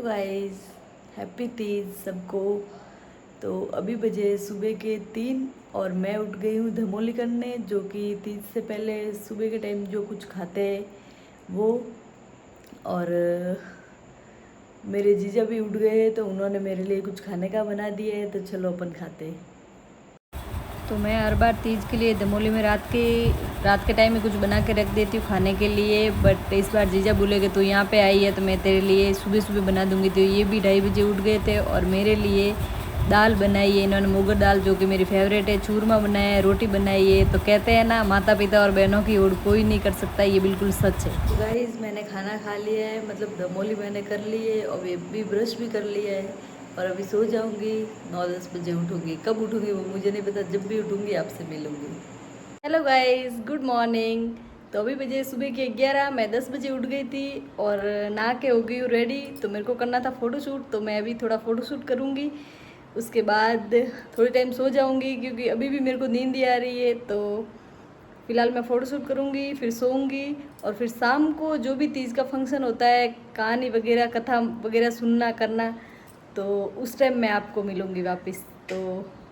Hello guys, happy Teej सबको। तो अभी बजे सुबह के 3 और मैं उठ गई हूँ धमोली करने, जो कि तीज से पहले सुबह के टाइम जो कुछ खाते हैं वो। और मेरे जीजा भी उठ गए तो उन्होंने मेरे लिए कुछ खाने का बना दिया है, तो चलो अपन खाते हैं। तो मैं हर बार तीज के लिए धमोली में रात के टाइम में कुछ बना के रख देती हूँ खाने के लिए, बट इस बार जीजा बोले कि तो यहाँ पे आई है तो मैं तेरे लिए सुबह सुबह बना दूँगी। तो ये भी 2:30 बजे उठ गए थे और मेरे लिए दाल बनाई है इन्होंने, मूंगर दाल जो कि मेरी फेवरेट है, चूरमा बनाया है, रोटी बनाई है। तो कहते हैं ना, माता पिता और बहनों की होड़ कोई नहीं कर सकता, ये बिल्कुल सच है। तो गाइस, मैंने खाना खा लिया है, मतलब धमोली मैंने कर ली है और भी ब्रश भी कर लिया है और अभी सो जाऊंगी। 9-10 बजे उठूंगी, कब उठूंगी वो मुझे नहीं पता, जब भी उठूंगी आपसे मिलूंगी। Hello guys, good morning. तो अभी बजे सुबह के 11, मैं 10 बजे उठ गई थी और नहा के हो गई हूँ रेडी। तो मेरे को करना था फ़ोटोशूट, तो मैं अभी थोड़ा फ़ोटोशूट करूँगी। उसके बाद थोड़ी टाइम सो जाऊँगी क्योंकि अभी भी मेरे को नींद ही आ रही है। तो फ़िलहाल मैं फ़ोटोशूट करूँगी, फिर सोऊंगी और फिर शाम को जो भी तीज का फंक्शन होता है, कहानी वगैरह, कथा वगैरह सुनना करना, तो उस टाइम मैं आपको मिलूँगी वापस। तो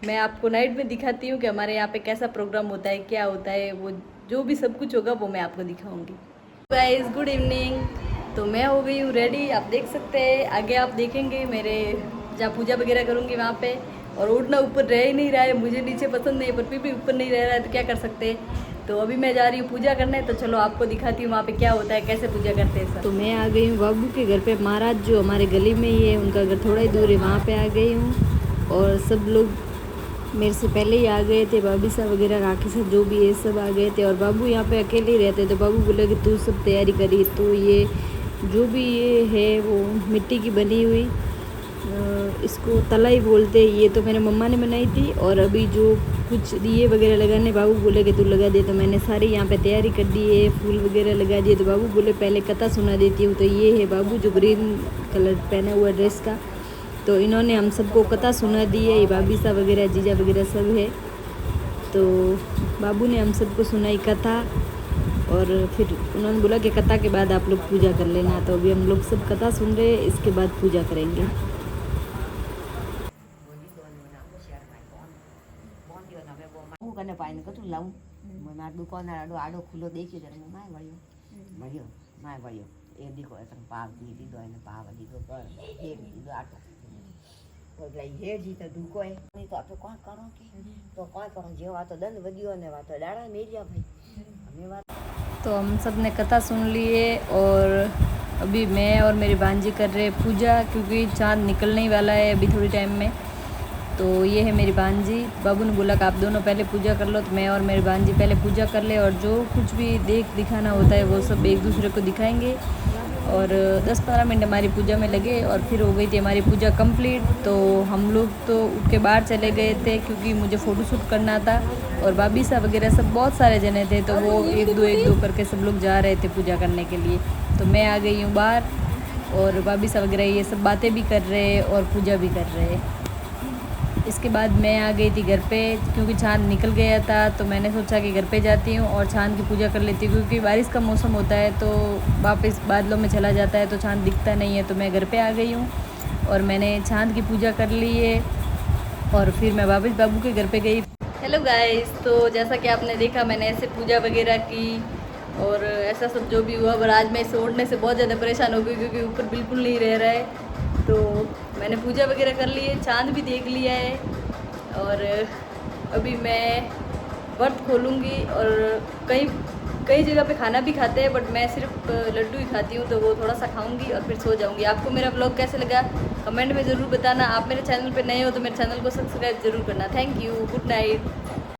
मैं आपको नाइट में दिखाती हूँ कि हमारे यहाँ पे कैसा प्रोग्राम होता है, क्या होता है, वो जो भी सब कुछ होगा वो मैं आपको दिखाऊंगी। Guys, good evening. तो मैं हो गई हूँ रेडी, आप देख सकते हैं। आगे आप देखेंगे मेरे जहाँ पूजा वगैरह करूँगी वहाँ पे। और उठना ऊपर रह ही नहीं रहा है, मुझे नीचे पसंद नहीं है, पर फिर भी ऊपर नहीं रह रहा है तो क्या कर सकते हैं। तो अभी मैं जा रही हूँ पूजा करने, तो चलो आपको दिखाती हूँ वहाँ पे क्या होता है, कैसे पूजा करते हैं सब। तो मैं आ गई हूँ बाबू के घर पे, महाराज जो हमारे गली में ही है, उनका घर थोड़ा ही दूर है, वहाँ पे आ गई हूँ। और सब लोग मेरे से पहले ही आ गए थे, भाभी साहब वगैरह, राखी साहब जो भी है सब आ गए थे। और बाबू यहाँ पे अकेले ही रहते, तो बाबू बोले कि तू सब तैयारी करी। तो ये जो भी ये है वो मिट्टी की बनी हुई, इसको तलाई बोलते, ये तो मेरे मम्मा ने बनाई थी। और अभी जो कुछ दिए वगैरह लगाने बाबू बोले कि तू लगा दे, तो मैंने सारी यहाँ पे तैयारी कर दी है, फूल वगैरह लगा दिए। तो बाबू बोले पहले कथा सुना देती हूँ। तो ये है बाबू जो ग्रीन कलर पहना हुआ ड्रेस का, तो इन्होंने हम सबको कथा सुना दी है। ये भाभी साहब वगैरह, जीजा वगैरह सब है। तो बाबू ने हम सबको सुनाई कथा और फिर उन्होंने बोला कि कथा के बाद आप लोग पूजा कर लेना। तो अभी हम लोग सब कथा सुन रहे हैं, इसके बाद पूजा करेंगे। कने पाइन कतु लाऊं मार दुकान आडो खुलो देखियो जरा माय वळियो माय वळियो ए दीको तन पाव दी दो ने पाव दीको कर हे दीदो आटो कोई लई हे जी तो दुको है नहीं तो आपे कोण करो जेवा तो दंड वदियो ने वा तो डाड़ा मेरिया भाई हमें बात। तो हम सब ने कथा सुन ली है और अभी मैं और मेरी भांजी कर रहे पूजा, क्योंकि चाँद निकलने ही वाला है अभी थोड़ी टाइम में। तो ये है मेरी भांजी। बाबू ने बोला कि आप दोनों पहले पूजा कर लो, तो मैं और मेरी भांजी पहले पूजा कर ले, और जो कुछ भी दिखाना होता है वो सब एक दूसरे को दिखाएंगे। और 10-15 मिनट हमारी पूजा में लगे और फिर हो गई थी हमारी पूजा कंप्लीट। तो हम लोग तो उठ के बाहर चले गए थे क्योंकि मुझे फ़ोटोशूट करना था, और भाभी साहब वगैरह सब बहुत सारे जने थे, तो वो एक दो करके सब लोग जा रहे थे पूजा करने के लिए। तो मैं आ गई हूँ बाहर और भाभी साहब वगैरह ये सब बातें भी कर रहे हैं और पूजा भी कर रहे हैं। इसके बाद मैं आ गई थी घर पे, क्योंकि चाँद निकल गया था। तो मैंने सोचा कि घर पे जाती हूँ और चाँद की पूजा कर लेती हूँ, क्योंकि बारिश का मौसम होता है तो वापस बादलों में चला जाता है तो चाँद दिखता नहीं है। तो मैं घर पे आ गई हूँ और मैंने चाँद की पूजा कर ली है और फिर मैं वापस बाबू के घर पे गई। हेलो गाइस, तो जैसा कि आपने देखा मैंने ऐसे पूजा वगैरह की और ऐसा सब जो भी हुआ, पर आज मैं इसे ओढ़ने से बहुत ज़्यादा परेशान हो गई क्योंकि ऊपर बिल्कुल नहीं रह रहा है। तो मैंने पूजा वगैरह कर ली है, चाँद भी देख लिया है और अभी मैं व्रत खोलूँगी। और कई जगह पे खाना भी खाते हैं, बट मैं सिर्फ लड्डू ही खाती हूँ, तो वो थोड़ा सा खाऊंगी और फिर सो जाऊँगी। आपको मेरा व्लॉग कैसे लगा कमेंट में ज़रूर बताना। आप मेरे चैनल पे नए हो तो मेरे चैनल को सब्सक्राइब ज़रूर करना। Thank you, good night.